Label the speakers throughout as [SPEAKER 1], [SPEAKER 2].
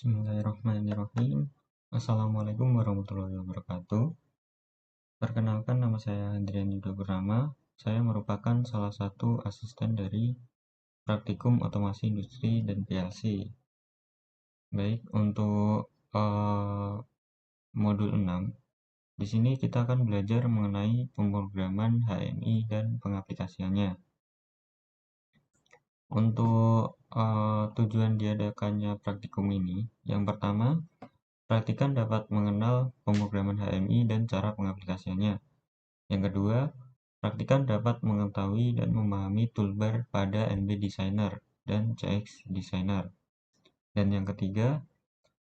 [SPEAKER 1] Bismillahirrahmanirrahim. Assalamualaikum warahmatullahi wabarakatuh. Perkenalkan, nama saya Andrian Yuda Purnama. Saya merupakan salah satu asisten dari Praktikum Otomasi Industri dan PLC. Baik, untuk modul 6, di sini kita akan belajar mengenai pemrograman HMI dan pengaplikasiannya. Untuk tujuan diadakannya praktikum ini, yang pertama, praktikan dapat mengenal pemrograman HMI dan cara pengaplikasiannya. Yang kedua, praktikan dapat mengetahui dan memahami toolbar pada NB Designer dan CX Designer. Dan yang ketiga,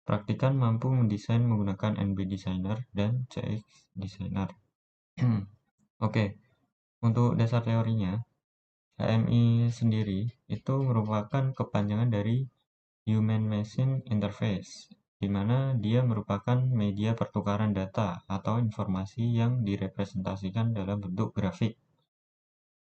[SPEAKER 1] praktikan mampu mendesain menggunakan NB Designer dan CX Designer. Oke, untuk dasar teorinya, HMI sendiri itu merupakan kepanjangan dari Human Machine Interface, di mana dia merupakan media pertukaran data atau informasi yang direpresentasikan dalam bentuk grafik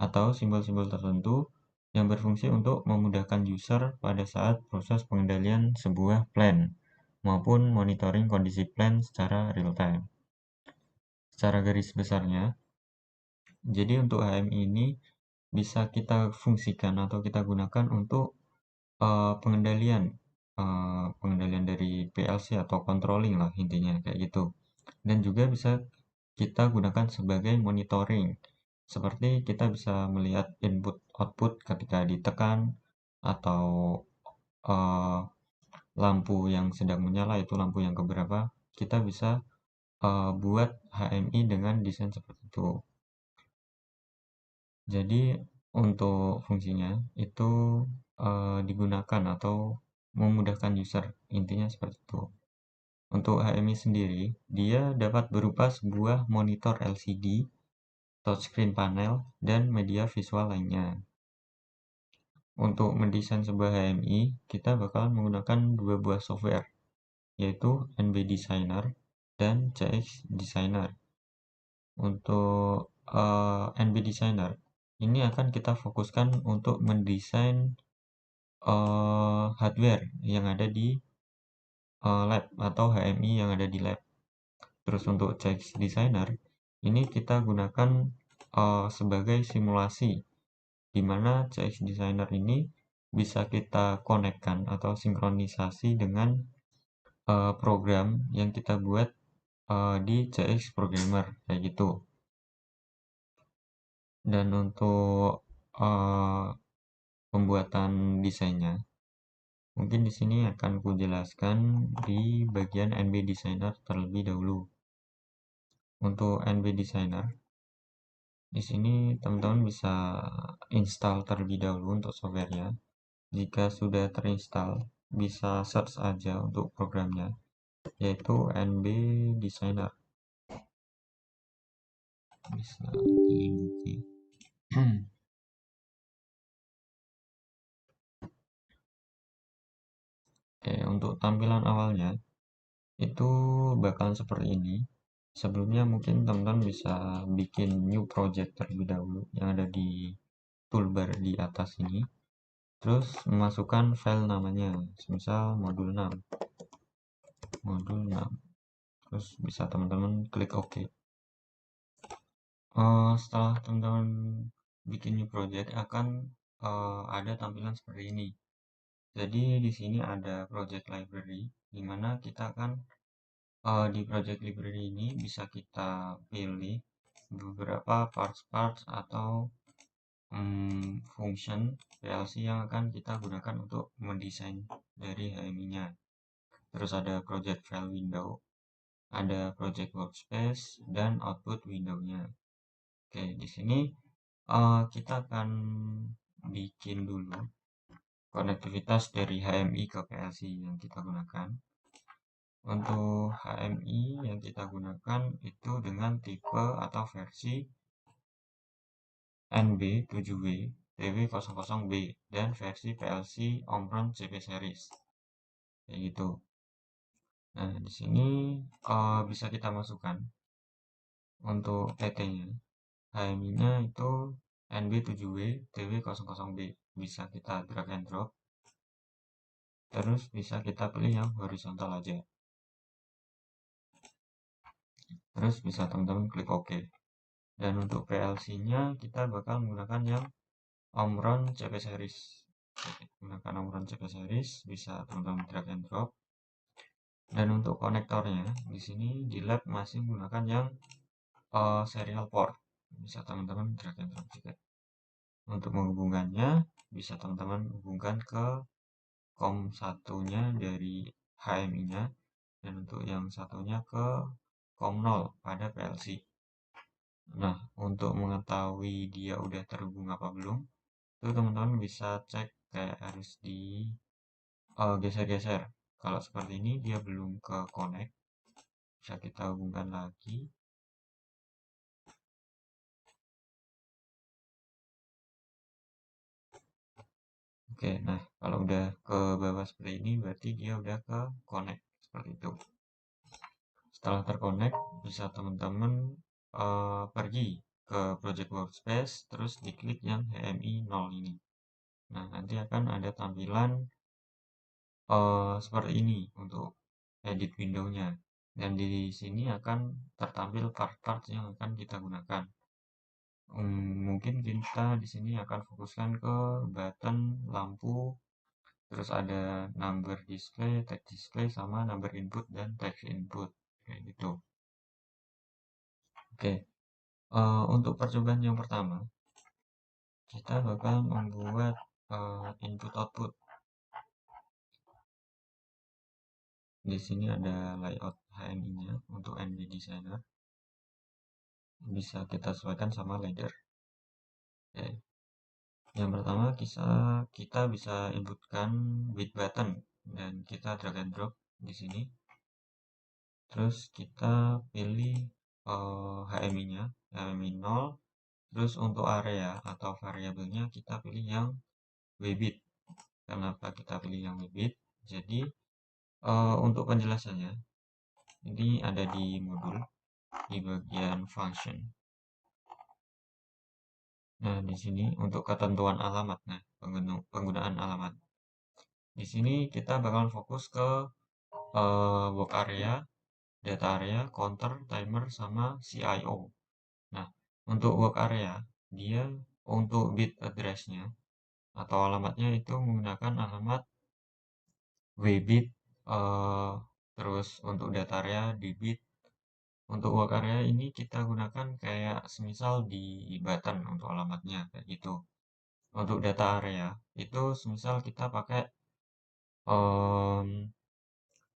[SPEAKER 1] atau simbol-simbol tertentu yang berfungsi untuk memudahkan user pada saat proses pengendalian sebuah plan maupun monitoring kondisi plan secara real time. Secara garis besarnya, jadi untuk HMI ini bisa kita fungsikan atau kita gunakan untuk pengendalian dari PLC atau controlling lah intinya kayak gitu. Dan juga bisa kita gunakan sebagai monitoring. Seperti kita bisa melihat input output ketika ditekan atau lampu yang sedang menyala itu lampu yang keberapa, kita bisa buat HMI dengan desain seperti itu. Jadi untuk fungsinya itu digunakan atau memudahkan user, intinya seperti itu. Untuk HMI sendiri, dia dapat berupa sebuah monitor LCD, touchscreen panel, dan media visual lainnya. Untuk mendesain sebuah HMI, kita bakal menggunakan dua buah software, yaitu NB Designer dan CX Designer. Untuk NB Designer, ini akan kita fokuskan untuk mendesain hardware yang ada di lab atau HMI yang ada di lab. Terus untuk CX Designer, ini kita gunakan sebagai simulasi, di mana CX Designer ini bisa kita konekkan atau sinkronisasi dengan program yang kita buat di CX Programmer kayak gitu. Dan untuk pembuatan desainnya, mungkin di sini akan kujelaskan di bagian NB Designer terlebih dahulu. Untuk NB Designer, di sini teman-teman bisa install terlebih dahulu untuk softwarenya. Jika sudah terinstall, bisa search aja untuk programnya, yaitu NB Designer. Bisa dibuka. Oke, untuk tampilan awalnya itu bakalan seperti ini. Sebelumnya mungkin teman-teman bisa bikin new project terlebih dahulu yang ada di toolbar di atas ini. Terus memasukkan file namanya, misal modul 6. Terus bisa teman-teman klik OK. Setelah teman-teman bikin new project akan ada tampilan seperti ini. Jadi di sini ada project library, di mana kita akan di project library ini bisa kita pilih beberapa parts-parts atau function PLC yang akan kita gunakan untuk mendesain dari HMI-nya. Terus ada project file window, ada project workspace, dan output window-nya. Oke, di sini kita akan bikin dulu konektivitas dari HMI ke PLC yang kita gunakan. Untuk HMI yang kita gunakan itu dengan tipe atau versi NB7W TW00B dan versi PLC Omron CP series. Kayak gitu. Nah, di sini bisa kita masukkan untuk PT-nya. HMI-nya itu NB7W TW00B. Bisa kita drag and drop. Terus bisa kita pilih yang horizontal aja. Terus bisa teman-teman klik OK. Dan untuk PLC-nya kita bakal menggunakan yang Omron CP series. Gunakan Omron CP series, bisa teman-teman drag and drop. Dan untuk konektornya, di sini di lab masih menggunakan yang serial port. Bisa teman-teman drag and drop juga. Untuk menghubungkannya, bisa teman-teman hubungkan ke COM satunya dari HMI-nya, dan untuk yang satunya ke COM 0 pada PLC. Nah, untuk mengetahui dia udah terhubung apa belum, itu teman-teman bisa cek kayak harus di geser-geser. Kalau seperti ini dia belum ke connect, bisa kita hubungkan lagi. Oke, nah kalau udah ke bawah seperti ini berarti dia udah ke connect seperti itu. Setelah terkonek, bisa teman-teman pergi ke project workspace, terus diklik yang HMI 0 ini. Nah, nanti akan ada tampilan seperti ini untuk edit window-nya. Dan di sini akan tertampil part-part yang akan kita gunakan. Mungkin kita di sini akan fokuskan ke button, lampu, terus ada number display, text display, sama number input dan text input. Kayak gitu. Oke, untuk percobaan yang pertama, kita bakal membuat input output. Di sini ada layout HMI-nya untuk NB Designer. Bisa kita sesuaikan sama ladder. Oke. Yang pertama kita bisa inputkan bit button dan kita drag and drop di sini. Terus kita pilih HMI-nya, HMI 0. Terus untuk area atau variabelnya kita pilih yang WBit. Kenapa kita pilih yang WBit? Jadi untuk penjelasannya, ini ada di modul di bagian function. Nah, di sini untuk ketentuan alamat, nah penggunaan alamat. Di sini kita bakal fokus ke work area, data area, counter, timer, sama CIO. Nah, untuk work area, dia untuk bit address-nya atau alamatnya itu menggunakan alamat WBit, terus untuk data area di bit. Untuk work area ini kita gunakan kayak semisal di button untuk alamatnya kayak gitu. Untuk data area itu semisal kita pakai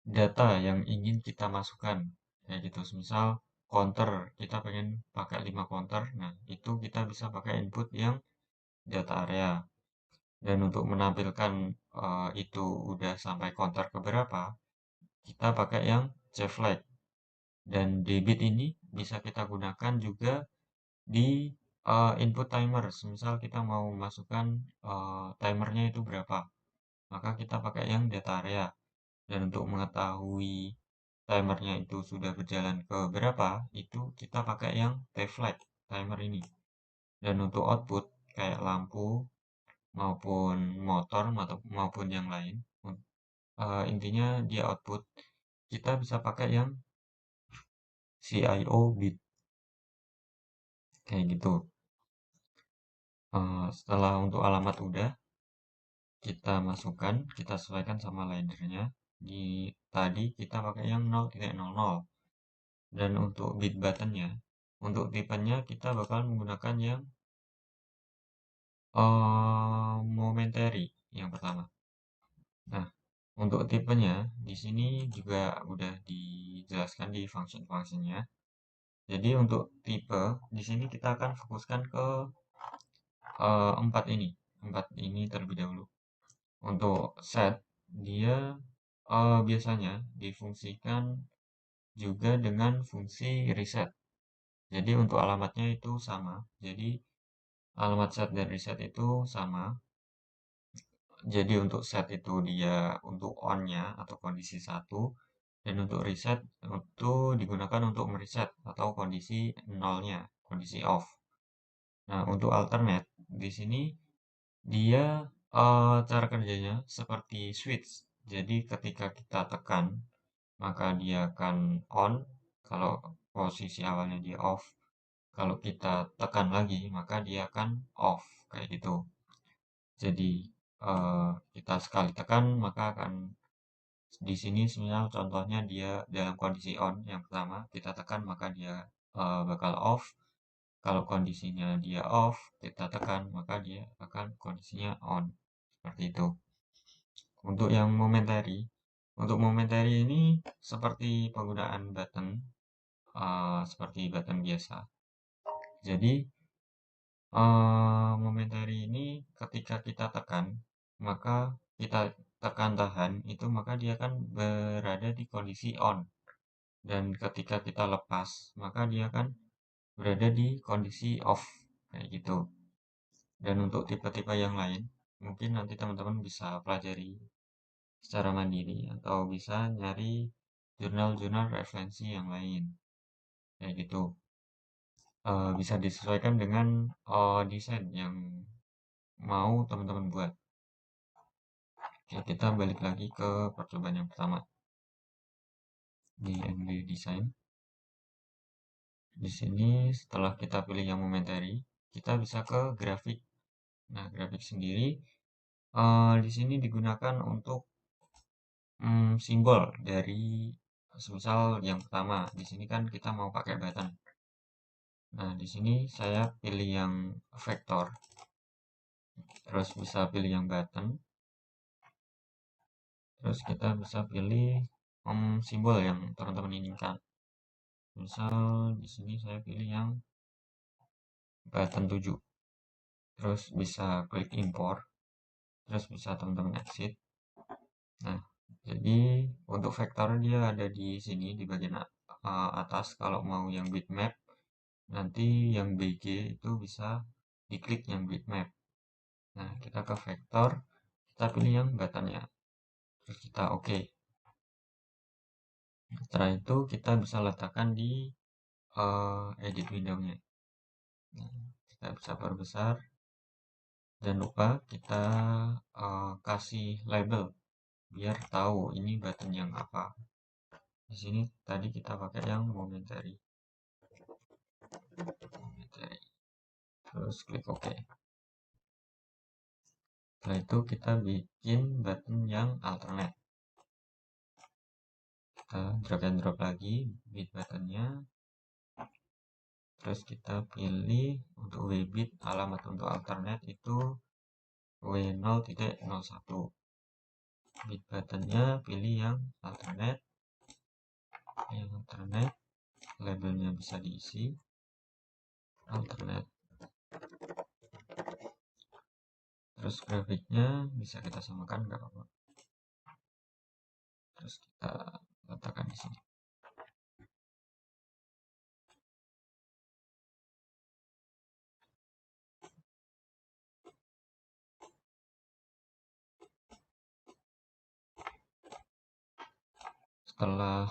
[SPEAKER 1] data yang ingin kita masukkan kayak gitu. Semisal counter kita pengen pakai 5 counter, nah itu kita bisa pakai input yang data area. Dan untuk menampilkan itu udah sampai counter keberapa, kita pakai yang cflag. Dan debit ini bisa kita gunakan juga di input timer. Misal kita mau masukkan timernya itu berapa, maka kita pakai yang data area. Dan untuk mengetahui timernya itu sudah berjalan ke berapa, itu kita pakai yang tflag timer ini. Dan untuk output kayak lampu maupun motor maupun yang lain, intinya dia output, kita bisa pakai yang CIO bit kayak gitu. Setelah untuk alamat udah kita masukkan, kita sesuaikan sama laddernya. Di tadi kita pakai yang 0.00. Dan untuk bit buttonnya, untuk tipenya kita bakal menggunakan yang momentary yang pertama. Nah, untuk tipenya di sini juga udah dijelaskan di function-functionnya. Jadi untuk tipe di sini kita akan fokuskan ke empat ini terlebih dahulu. Untuk set dia biasanya difungsikan juga dengan fungsi reset. Jadi untuk alamatnya itu sama. Jadi alamat set dan reset itu sama. Jadi untuk set itu dia untuk on-nya atau kondisi 1, dan untuk reset itu digunakan untuk mereset atau kondisi 0-nya, kondisi off. Nah, untuk alternate di sini dia cara kerjanya seperti switch. Jadi ketika kita tekan, maka dia akan on. Kalau posisi awalnya dia off, kalau kita tekan lagi, maka dia akan off, kayak gitu. Jadi kita sekali tekan, maka akan di sini misal contohnya dia dalam kondisi on. Yang pertama kita tekan, maka dia bakal off. Kalau kondisinya dia off, kita tekan, maka dia akan kondisinya on. Seperti itu. Untuk momentary ini seperti penggunaan button, seperti button biasa. Jadi momentary ini ketika kita tekan, maka kita tekan tahan itu, maka dia akan berada di kondisi on. Dan ketika kita lepas, maka dia akan berada di kondisi off, kayak gitu. Dan untuk tipe-tipe yang lain, mungkin nanti teman-teman bisa pelajari secara mandiri atau bisa nyari jurnal-jurnal referensi yang lain, kayak gitu. Bisa disesuaikan dengan desain yang mau teman-teman buat. Oke, kita balik lagi ke percobaan yang pertama di NB Design. Di sini setelah kita pilih yang momentary, kita bisa ke grafik. Nah, grafik sendiri di sini digunakan untuk simbol dari semisal yang pertama. Di sini kan kita mau pakai button. Nah, di sini saya pilih yang vektor. Terus bisa pilih yang button. Terus kita bisa pilih simbol yang teman-teman inginkan. Misal di sini saya pilih yang button 7. Terus bisa klik import. Terus bisa teman-teman exit. Nah, jadi untuk vektor dia ada di sini di bagian atas. Kalau mau yang bitmap, nanti yang BG itu bisa diklik yang bitmap. Nah, kita ke vektor, kita pilih yang buttonnya. Terus kita oke. Setelah itu kita bisa letakkan di edit window-nya. Nah, kita bisa perbesar. Jangan lupa kita kasih label biar tahu ini button yang apa. Di sini tadi kita pakai yang momentary. Terus klik OK. Setelah itu kita bikin button yang alternate. Kita drag and drop lagi bit buttonnya. Terus kita pilih untuk wbit, alamat untuk alternate itu W0.01. Bit buttonnya pilih yang alternate. Labelnya bisa diisi alternate. Terus grafiknya bisa kita samakan, nggak apa-apa. Terus kita letakkan di sini. Setelah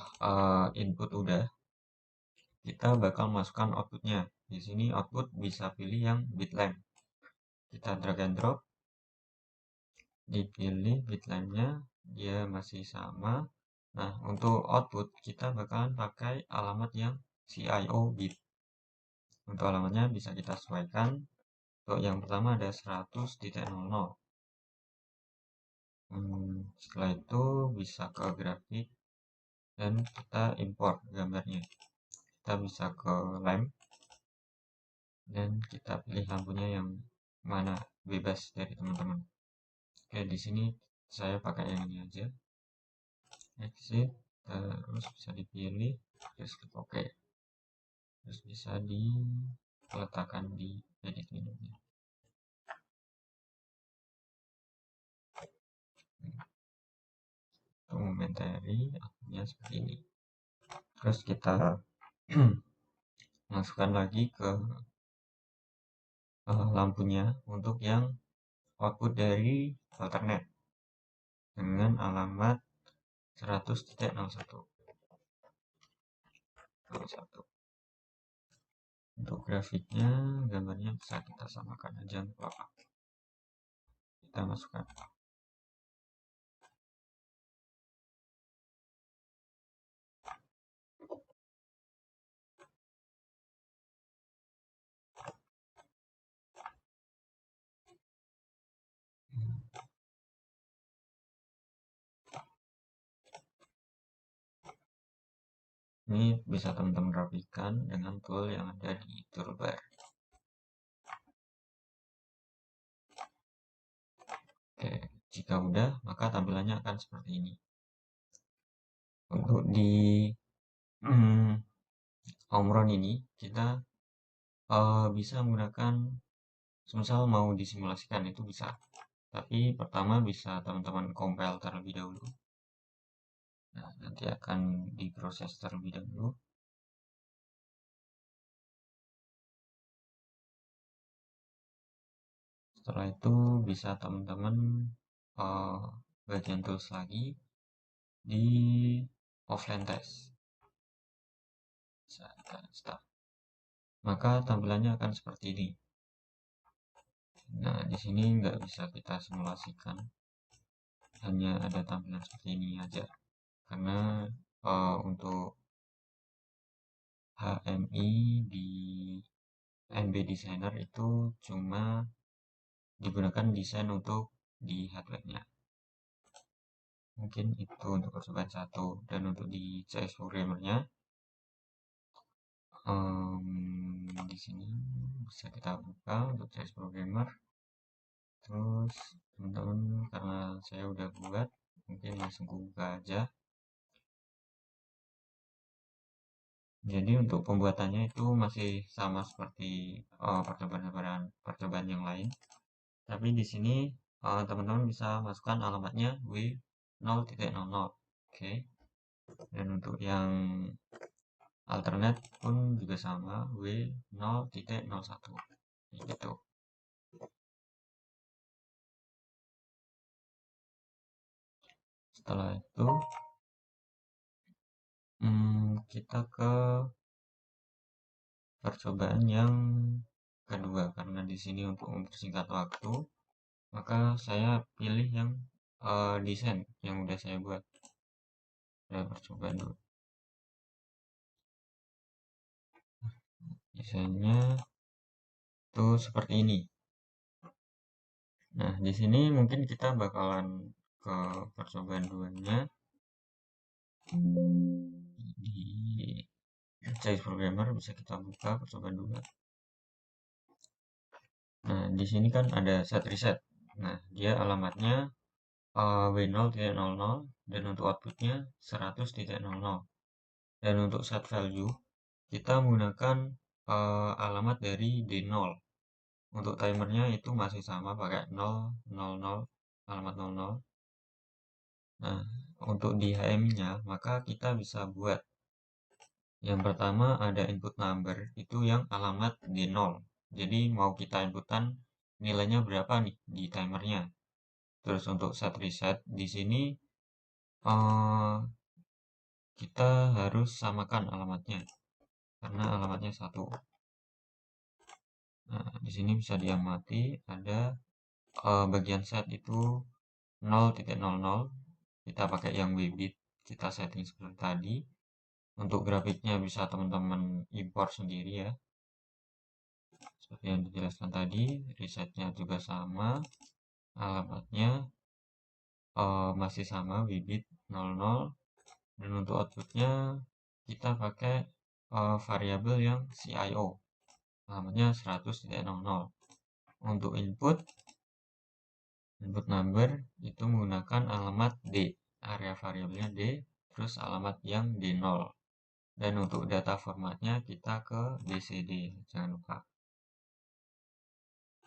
[SPEAKER 1] input udah, kita bakal masukkan outputnya. Di sini output bisa pilih yang bitlamp. Kita drag and drop, dipilih bitlampnya, dia masih sama. Nah, untuk output kita bakalan pakai alamat yang CIO bit. Untuk alamatnya bisa kita sesuaikan. Untuk yang pertama ada 100.00. Setelah itu bisa ke grafik dan kita import gambarnya. Kita bisa ke lamp dan kita pilih lampunya yang mana, bebas dari teman-teman. Oke, di sini saya pakai yang ini aja. Exit, terus bisa dipilih, terus klik OK. Terus bisa diletakkan di edit window-nya. Untuk momentary, akhirnya seperti ini. Terus kita masukkan lagi ke lampunya untuk yang output dari alternate dengan alamat 100.01. Untuk grafiknya, gambarnya bisa kita samakan aja, nggak apa-apa. Kita masukkan. Ini bisa teman-teman rapikan dengan tool yang ada di toolbar. Oke, jika udah, maka tampilannya akan seperti ini. Untuk di home run ini, kita bisa menggunakan, semisal mau disimulasikan itu bisa. Tapi pertama bisa teman-teman compile terlebih dahulu. Nah, nanti akan diproses terlebih dahulu. Setelah itu bisa teman-teman bagian tools lagi di offline test. Start. Maka tampilannya akan seperti ini. Nah, di sini nggak bisa kita simulasikan, hanya ada tampilan seperti ini aja. Karena untuk HMI di MB Designer itu cuma digunakan desain untuk di hardware-nya. Mungkin itu untuk percobaan 1. Dan untuk di CS Programmer-nya, di sini bisa kita buka untuk CS Programmer. Terus teman-teman, karena saya udah buat, mungkin langsung buka aja. Jadi untuk pembuatannya itu masih sama seperti percobaan yang lain. Tapi di sini teman-teman bisa masukkan alamatnya W0.00. Oke. Dan untuk yang alternate pun juga sama, W0.01. Gitu. Setelah itu kita ke percobaan yang kedua, karena di sini untuk mempersingkat waktu, maka saya pilih yang desain yang udah saya buat. Saya percobaan dulu. Desainnya tuh seperti ini. Nah, di sini mungkin kita bakalan ke percobaan duanya di CS Programmer. Bisa kita buka percobaan 2. Nah, di sini kan ada set reset. Nah, dia alamatnya W0.00 dan untuk outputnya 100.00. Dan untuk set value kita menggunakan alamat dari D0. Untuk timernya itu masih sama pakai 000, alamat 00. Nah, untuk di HM-nya maka kita bisa buat yang pertama ada input number itu yang alamat D0. Jadi mau kita inputan nilainya berapa nih di timernya. Terus untuk set reset di sini kita harus samakan alamatnya karena alamatnya 1. Nah, di sini bisa diamati ada bagian set itu 0.00. Kita pakai yang Weebit, kita setting seperti tadi. Untuk grafiknya bisa teman-teman import sendiri ya. Seperti yang dijelaskan tadi, resetnya juga sama, alamatnya masih sama, Weebit 00. Dan untuk outputnya kita pakai variabel yang CIO, alamatnya 100.00. Untuk input number itu menggunakan alamat D, area variabelnya D, terus alamat yang D0. Dan untuk data formatnya kita ke BCD, jangan lupa.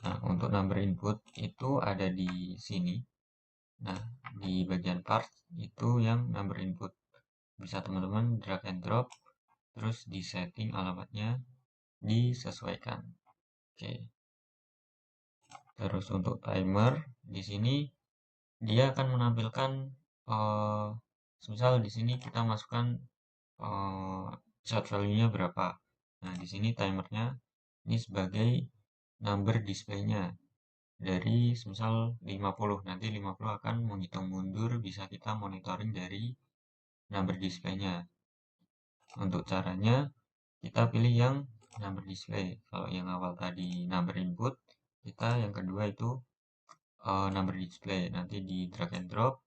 [SPEAKER 1] Nah, untuk number input itu ada di sini. Nah, di bagian part itu yang number input. Bisa teman-teman drag and drop, terus di setting alamatnya disesuaikan. Oke. Terus untuk timer di sini dia akan menampilkan misal di sini kita masukkan set value-nya berapa. Nah, di sini timernya ini sebagai number display-nya dari misal 50. Nanti 50 akan menghitung mundur, bisa kita monitoring dari number display-nya. Untuk caranya kita pilih yang number display. Kalau yang awal tadi number input, kita yang kedua itu number display. Nanti di drag and drop,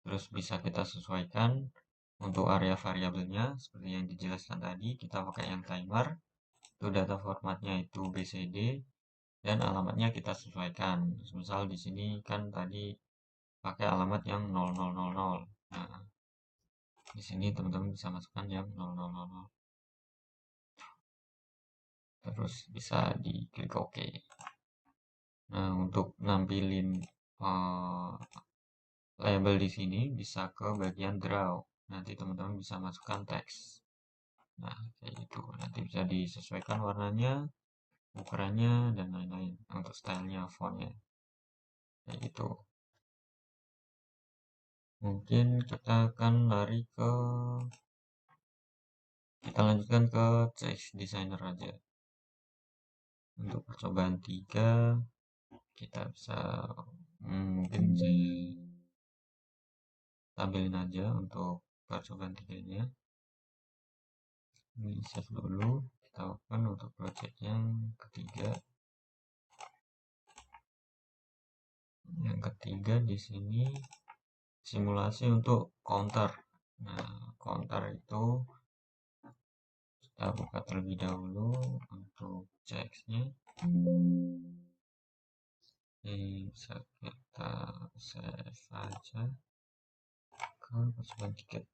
[SPEAKER 1] terus bisa kita sesuaikan Untuk area variabelnya seperti yang dijelaskan tadi, kita pakai yang timer. Itu data formatnya itu BCD dan alamatnya kita sesuaikan. Misal di sini kan tadi pakai alamat yang 0000. Nah, di sini teman-teman bisa masukkan yang 0000. Terus bisa diklik OK. Nah, untuk nampilin label di sini bisa ke bagian draw. Nanti teman-teman bisa masukkan teks. Nah, kayak gitu. Nanti bisa disesuaikan warnanya, ukurannya, dan lain-lain. Untuk stylenya, fontnya. Kayak gitu. Mungkin kita akan lari ke... Kita lanjutkan ke CX Designer aja. Untuk percobaan 3, kita bisa... mungkin saya tampilin aja untuk percobaan 3-nya. Ini save dulu. Kita open untuk project yang ketiga. Yang ketiga di sini simulasi untuk counter. Nah, counter itu kita buka terlebih dahulu untuk CX-nya. Ini bisa kita save aja ke percobaan 3.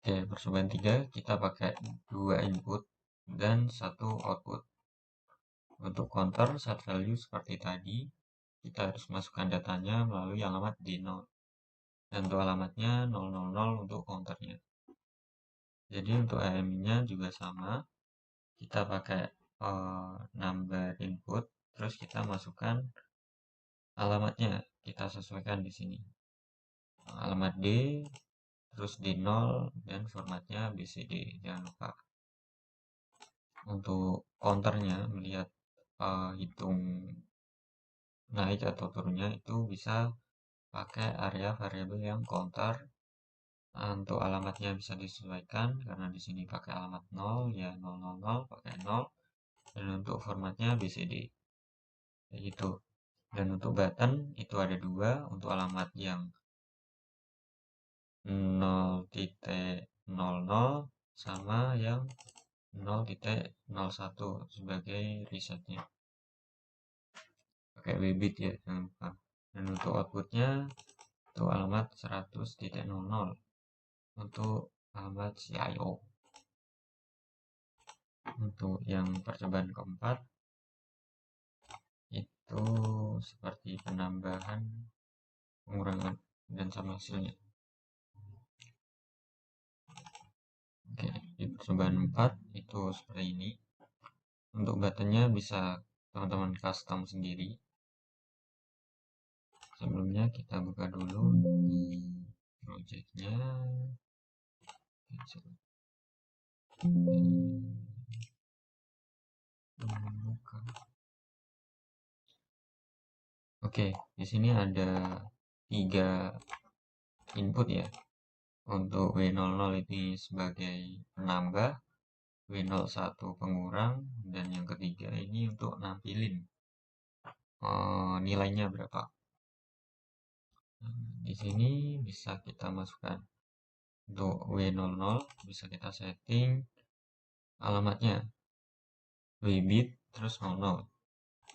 [SPEAKER 1] Oke, percobaan 3 kita pakai 2 input dan 1 output. Untuk counter set value seperti tadi, kita harus masukkan datanya melalui alamat D0. Dan untuk alamatnya 000 untuk counternya. Jadi untuk AMI-nya juga sama. Kita pakai number input, terus kita masukkan alamatnya. Kita sesuaikan di sini. Alamat D, terus D0, dan formatnya BCD. Jangan lupa. Untuk counternya, melihat hitung naik atau turunnya itu bisa pakai area variabel yang counter. Untuk alamatnya bisa disesuaikan karena di sini pakai alamat 0 ya 000 pakai 0 dan untuk formatnya BCD kayak gitu. Dan untuk button itu ada dua, untuk alamat yang 0.00 sama yang 0.01 sebagai resetnya. Pakai Weebit ya jangan lupa. Dan untuk outputnya itu alamat 100.00 untuk alamat CIO. Untuk yang percobaan keempat itu seperti penambahan, pengurangan, dan sama hasilnya. Oke, di percobaan 4 itu seperti ini. Untuk buttonnya bisa teman-teman custom sendiri. Sebelumnya kita buka dulu projectnya. Oke, di sini ada 3 input ya. Untuk W00 ini sebagai penambah, W01 pengurang, dan yang ketiga ini untuk nampilin nilainya berapa. Di sini bisa kita masukkan untuk W00 bisa kita setting alamatnya Weebit terus 00.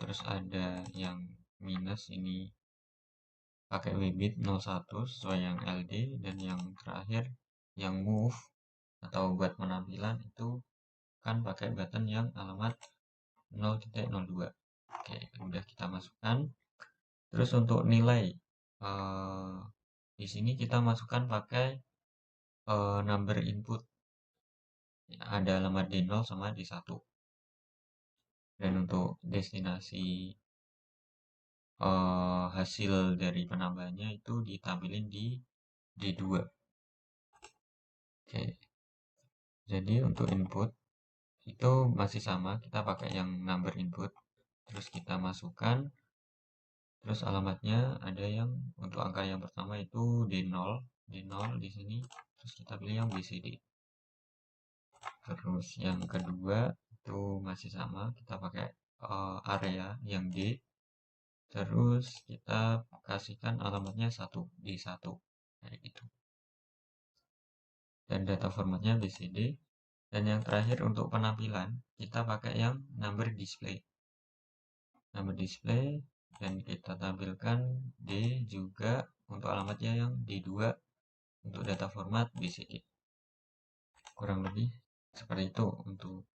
[SPEAKER 1] Terus ada yang minus ini pakai Weebit 01 sesuai yang LD, dan yang terakhir yang move atau buat penampilan itu kan pakai button yang alamat 0.02. Oke, udah kita masukkan. Terus untuk nilai di sini kita masukkan pakai number input. Ada alamat D0 sama D1. Dan untuk destinasi hasil dari penambahannya itu ditampilin di D2. Oke. Jadi untuk input itu masih sama, kita pakai yang number input. Terus kita masukkan. Terus alamatnya ada yang untuk angka yang pertama itu D0, D0 di sini. Terus kita pilih yang BCD. Terus yang kedua itu masih sama, kita pakai area yang D. Terus kita kasihkan alamatnya 1 D1. kayak gitu. Dan data formatnya BCD. Dan yang terakhir untuk penampilan kita pakai yang number display. Number display dan kita tampilkan D juga untuk alamatnya yang D2 untuk data format BCD. Kurang lebih seperti itu untuk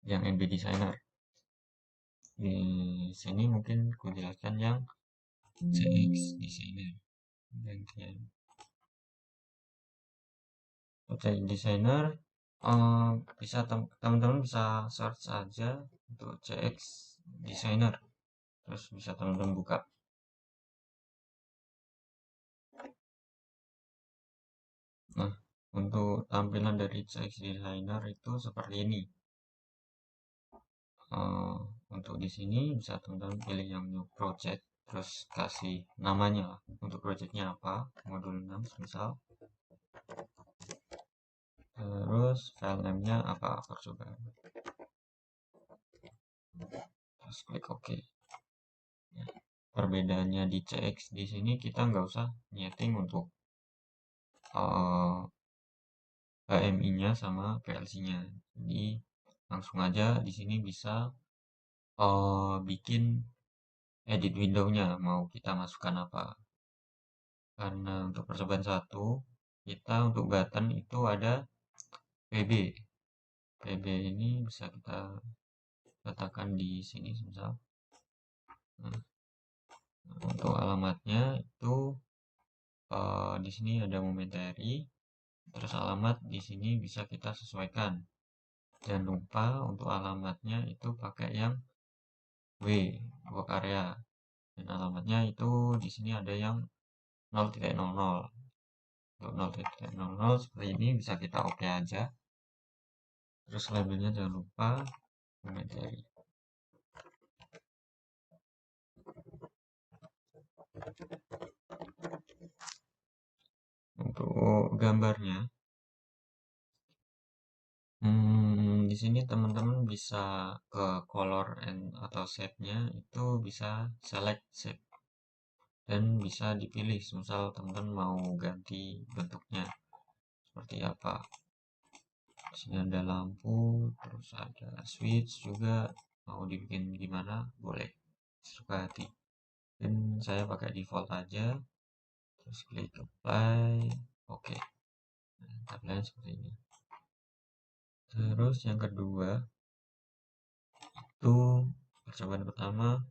[SPEAKER 1] yang NB Designer. Di sini mungkin ku jelaskan yang CX Designer. Bagian CX Designer bisa teman-teman bisa search saja untuk CX Designer, terus bisa teman-teman buka. Nah, untuk tampilan dari CX Designer itu seperti ini. Untuk di sini bisa teman-teman pilih yang new project, terus kasih namanya lah. Untuk projectnya apa, modul 6 misal. Terus file name-nya apa, percobaan. Terus klik OK. Ya, perbedaannya di CX di sini kita nggak usah nyeting untuk HMI-nya sama PLC-nya. Jadi langsung aja di sini bisa bikin edit window-nya mau kita masukkan apa. Karena untuk percobaan 1 kita untuk button itu ada PB. PB ini bisa kita letakkan di sini misal. Nah, untuk alamatnya itu di sini ada momentary, terus alamat di sini bisa kita sesuaikan. Jangan lupa untuk alamatnya itu pakai yang W, work area. Dan alamatnya itu di sini ada yang 0.00. Untuk 0.00 seperti ini bisa kita oke aja. Terus labelnya jangan lupa momentary. Untuk gambarnya, di sini teman-teman bisa ke color atau shape-nya itu bisa select shape dan bisa dipilih. Misal teman-teman mau ganti bentuknya seperti apa. Di sini ada lampu, terus ada switch juga. Mau dibikin gimana boleh, suka hati. Dan saya pakai default aja. Terus klik apply, oke. Nah, tampilannya seperti ini. Terus yang kedua itu percobaan pertama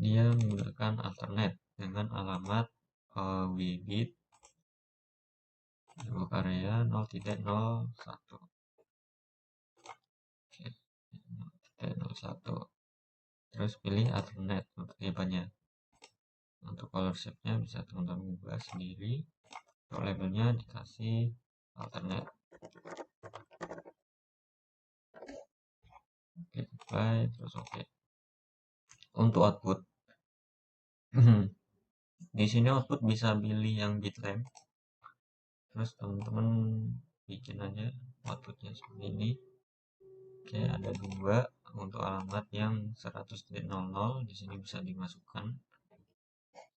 [SPEAKER 1] dia menggunakan alternate dengan alamat wbit blok area 0.01. Oke, 0.01. Terus pilih alternate untuk tipenya. Untuk color shape-nya bisa teman-teman ubah sendiri. Untuk labelnya dikasih alternate. Oke, apply, terus oke. Untuk output, di sini output bisa pilih yang bitlamp. Terus teman-teman bikin aja outputnya seperti ini. Oke, ada 2 untuk alamat yang 100.00 di sini bisa dimasukkan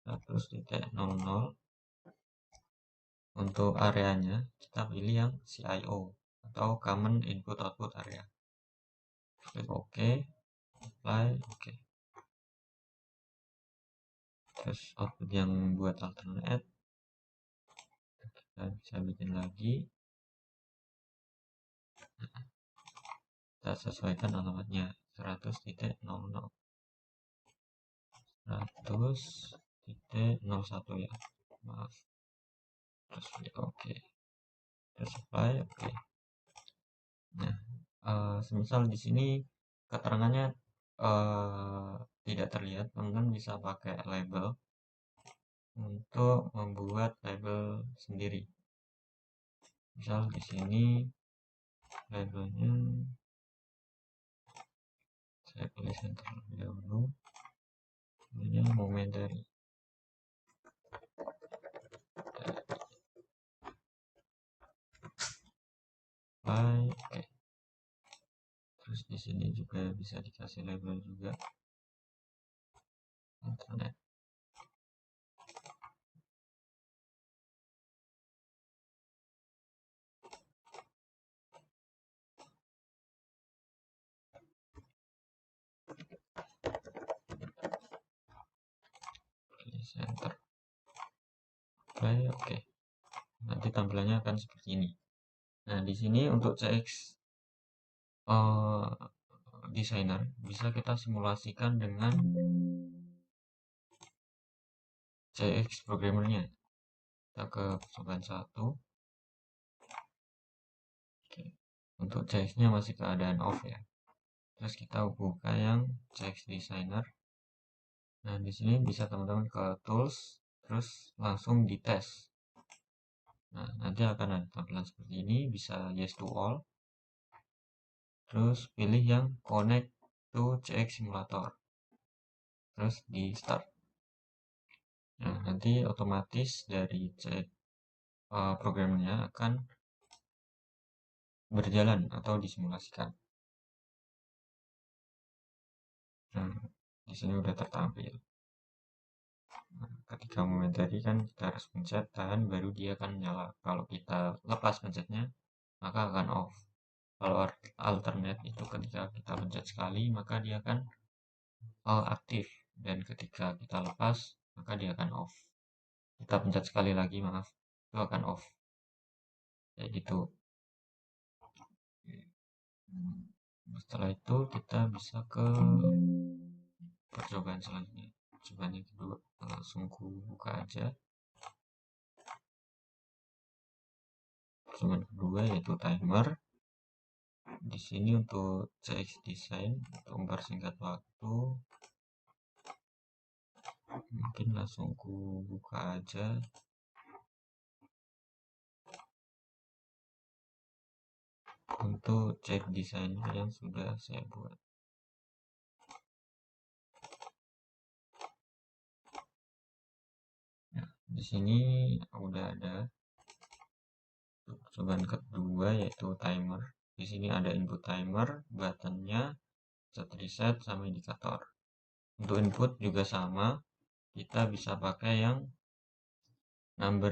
[SPEAKER 1] 100.00. Untuk areanya kita pilih yang CIO atau Common Input Output Area. Klik OK, apply, OK. Terus output yang buat alternate kita bisa bikin lagi. Kita sesuaikan alamatnya 100.00. 100.01 ya, maaf. Terus klik OK, terus apply, OK. Nah, semisal di sini keterangannya tidak terlihat, teman-teman bisa pakai label untuk membuat label sendiri. Misal di sini labelnya saya pilih center dahulu, ini momentary. Oke. Terus di sini juga bisa dikasih label juga internet. Pilih center. Play, oke. Nanti tampilannya akan seperti ini. Nah, di sini untuk CX designer bisa kita simulasikan dengan CX programmernya. Kita ke percobaan 1. Oke. Untuk CX-nya masih keadaan off ya. Terus kita buka yang CX designer. Nah, di sini bisa teman-teman ke tools, terus langsung di tes. Nah, nanti akan ada tampilan seperti ini, bisa yes to all. Terus pilih yang connect to CX simulator. Terus di start. Nah, nanti otomatis dari CX programnya akan berjalan atau disimulasikan. Nah, di sini udah tertampil. Nah, ketika momentary kan kita harus pencet tahan baru dia akan nyala. Kalau kita lepas pencetnya maka akan off. Kalau alternate itu ketika kita pencet sekali maka dia akan aktif, dan ketika kita lepas maka dia akan off. Kita pencet sekali lagi, maaf, itu akan off. Kayak gitu. Setelah itu kita bisa ke percobaan selanjutnya. Percobaan yang kedua, langsung ku buka aja. Percobaan kedua yaitu timer. Di sini untuk CX design, untuk mempersingkat waktu, mungkin langsung ku buka aja. Untuk cek desainnya yang sudah saya buat. Nah, di sini udah ada. Percobaan kedua yaitu timer. Di sini ada input timer, buttonnya, set reset, sama indikator. Untuk input juga sama, kita bisa pakai yang number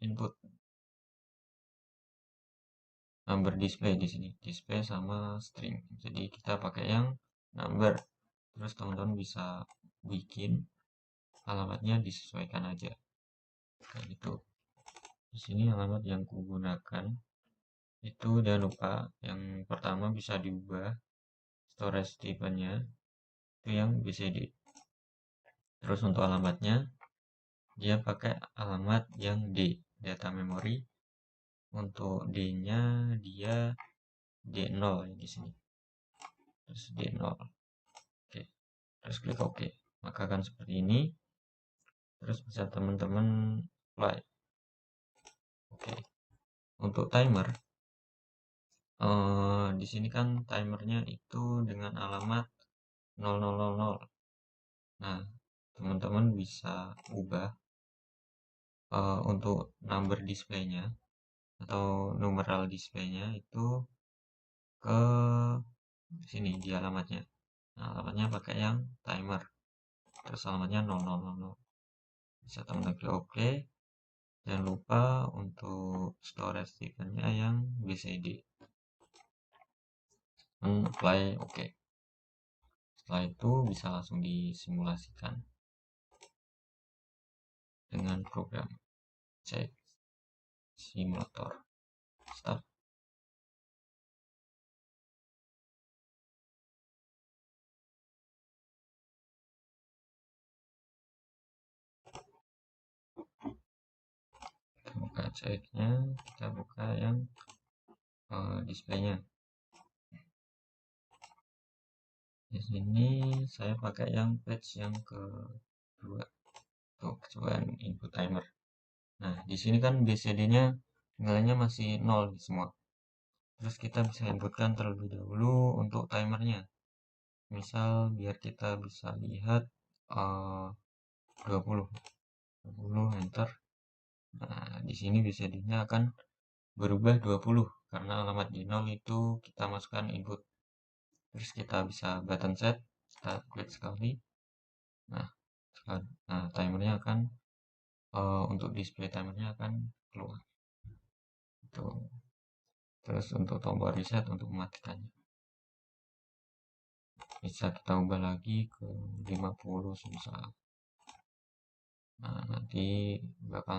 [SPEAKER 1] input, number display di sini, display sama string. Jadi kita pakai yang number. Terus teman-teman bisa bikin alamatnya disesuaikan aja, kayak gitu. Di sini alamat yang kugunakan itu jangan lupa yang pertama bisa diubah storage type-nya itu yang BCD. Terus untuk alamatnya dia pakai alamat yang D, data memory. Untuk D-nya dia D0 ya di sini. Terus D0. Oke. Terus klik OK. Maka akan seperti ini. Terus bisa teman-teman apply. Oke. Untuk timer di sini kan timernya itu dengan alamat 0000. Nah, teman-teman bisa ubah untuk number displaynya atau numeral displaynya itu ke sini di alamatnya. Nah, alamatnya pakai yang timer. Terus alamatnya 0000. Bisa teman-teman klik OK. Jangan lupa untuk storage type-nya yang BCD. Apply OK. Setelah itu bisa langsung disimulasikan dengan program CX simulator. Start. Kita buka CX-nya, kita buka yang displaynya. Di sini saya pakai yang page yang kedua untuk percobaan input timer. Nah, di sini kan BCD-nya nilainya masih 0 semua. Terus kita bisa inputkan terlebih dahulu untuk timernya. Misal biar kita bisa lihat 20 enter. Nah, di sini BCD-nya akan berubah 20 karena alamat di 0 itu kita masukkan input. Terus kita bisa button set, kita klik sekali. Nah, timernya akan untuk display timernya akan keluar. Itu. Terus untuk tombol reset untuk mematikannya. Bisa kita ubah lagi ke 50 semisal. nanti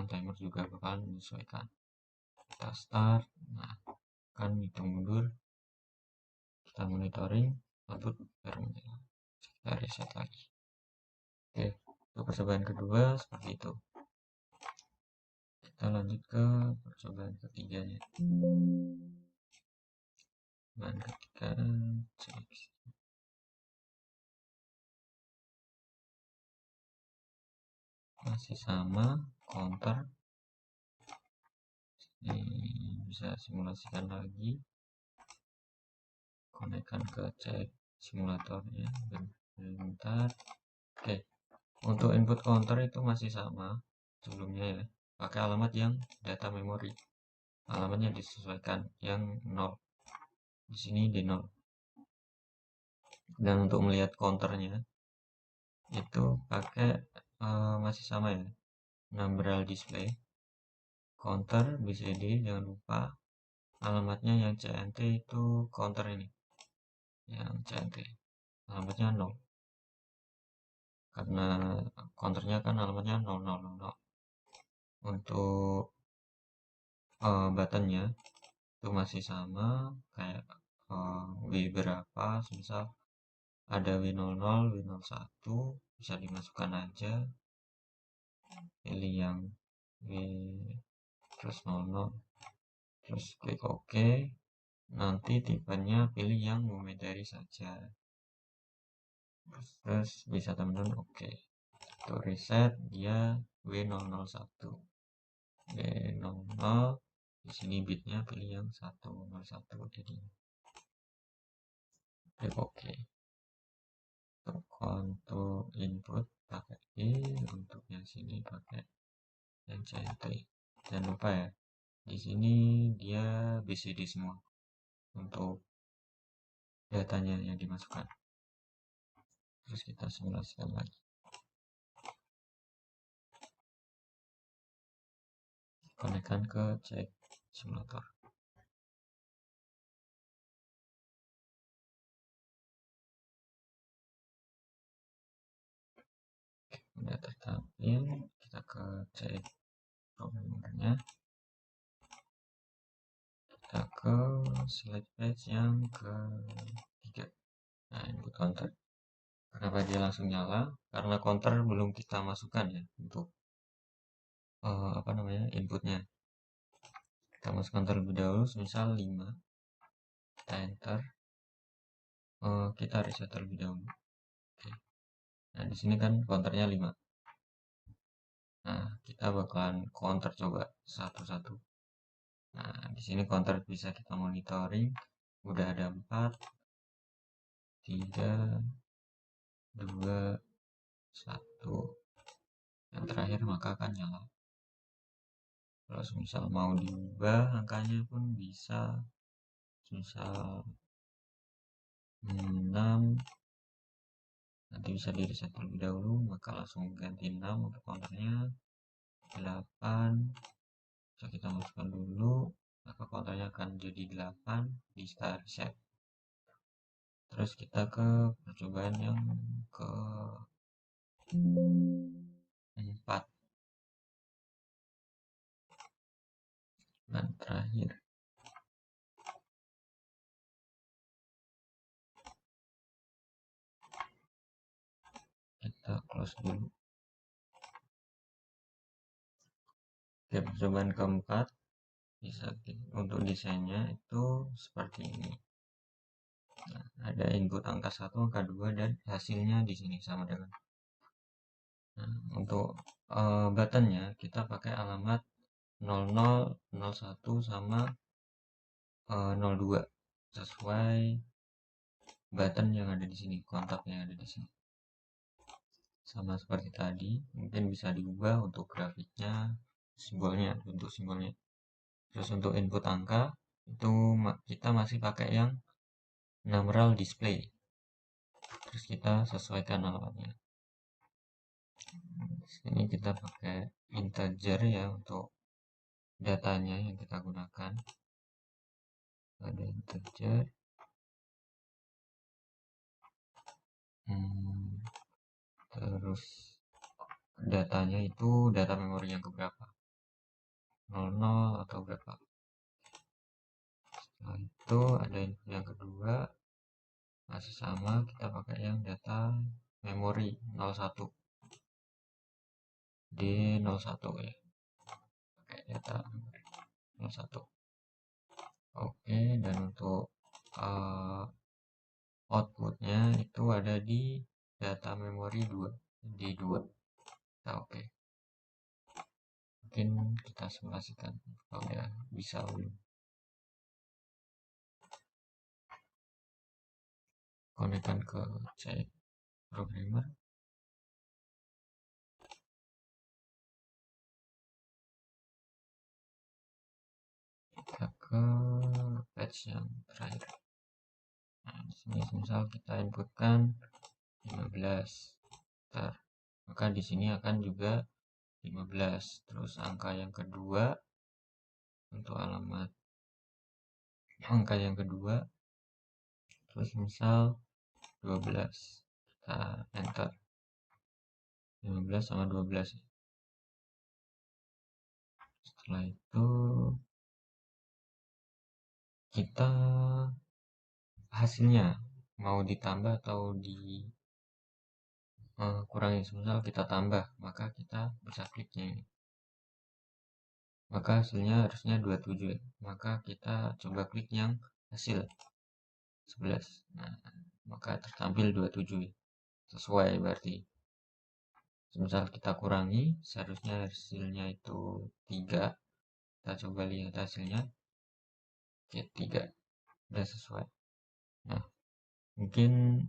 [SPEAKER 1] timer juga bakalan menyesuaikan. Kita start, nah kan hitung mundur, kita monitoring, output baru menyala. Kita reset lagi. Oke, untuk percobaan kedua seperti itu. Kita lanjut ke percobaan ketiganya. Percobaan ketiga, cek. Masih sama, counter. Ini bisa simulasikan lagi, konekkan ke cek simulatornya bentar. Oke, untuk input counter itu masih sama sebelumnya ya, pakai alamat yang data memori, alamatnya disesuaikan yang 0, di sini di 0. Dan untuk melihat counternya itu pakai masih sama ya, number display counter BCD, jangan lupa alamatnya yang CNT itu counter ini yang CNT alamatnya 0, karena counternya kan alamatnya 0000. Untuk buttonnya itu masih sama kayak W berapa, misal ada W00, W01 bisa dimasukkan aja, pilih yang W plus 00 terus klik OK. Nanti tipenya pilih yang momentary saja, terus bisa teman-teman OK. Untuk reset dia W001 W00, di sini bitnya pilih yang 101, jadi klik OK. Untuk input pakai I, untuk yang sini pakai yang CNT. Jangan lupa ya, di sini dia BCD semua untuk datanya yang dimasukkan. Terus kita simulasikan lagi, konekkan ke cek simulator. Udah tertampil, kita ke cek programmernya, kita ke select page yang ketiga. Nah, input counter, kenapa dia langsung nyala? Karena counter belum kita masukkan ya untuk inputnya. Kita masukkan terlebih dahulu, misal 5, kita enter, kita reset terlebih dahulu. Oke. Nah, di sini kan counternya 5. Nah, kita bakalan counter coba satu-satu. Nah, di sini counter bisa kita monitoring, udah ada 4, 3, 2, 1. Yang terakhir maka akan nyala. Kalau misal mau diubah angkanya pun bisa, misal 6, nanti bisa di reset terlebih dahulu, maka langsung ganti 6 untuk counternya. 8 bisa kita masukkan dulu, maka counternya akan jadi 8 di start reset. Terus kita ke percobaan yang ke 4 dan terakhir. Kita close dulu. Oke, percobaan keempat bisa untuk desainnya itu seperti ini. Nah, ada input angka 1, angka 2, dan hasilnya di sini sama dengan. Nah, untuk buttonnya kita pakai alamat 00, 01 sama 02 sesuai button yang ada di sini, kontak yang ada di sini. Sama seperti tadi, mungkin bisa diubah untuk grafiknya, simbolnya, bentuk simbolnya. Terus untuk input angka itu kita masih pakai yang numeral display. Terus kita sesuaikan alamatnya. Sini kita pakai integer ya untuk datanya yang kita gunakan. Ada integer. Terus datanya itu data memori yang keberapa, 00 atau berapa. Setelah itu ada yang kedua, masih sama, kita pakai yang data memori 01 D01 ya, pakai data memori 01. Oke, dan untuk outputnya itu ada di data memori 2 D2. Nah, oke, mungkin kita simulasikan kalau ya bisa belum. Konekkan ke C programmer, kita ke patch yang terakhir. Nah, di sini misal kita inputkan 15, maka di sini akan juga 15. Terus angka yang kedua, untuk alamat angka yang kedua, terus misal 12, kita enter 15 sama 12. Setelah itu kita hasilnya mau ditambah atau dikurangi. Misal kita tambah, maka kita bisa kliknya ini, maka hasilnya harusnya 27 ya. Maka kita coba klik yang hasil 11. Nah, maka tertampil 27 ya. Sesuai berarti. Misal kita kurangi, seharusnya hasilnya itu 3. Kita coba lihat hasilnya. Oke, 3. Udah sesuai. Nah, mungkin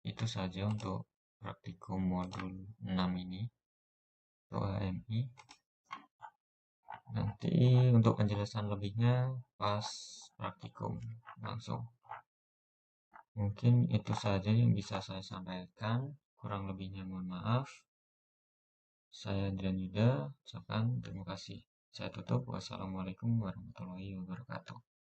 [SPEAKER 1] itu saja untuk praktikum modul 6 ini untuk HMI. Nanti untuk penjelasan lebihnya pas praktikum langsung. Mungkin itu saja yang bisa saya sampaikan. Kurang lebihnya mohon maaf. Saya Adrian Yuda, ucapkan terima kasih. Saya tutup. Wassalamualaikum warahmatullahi wabarakatuh.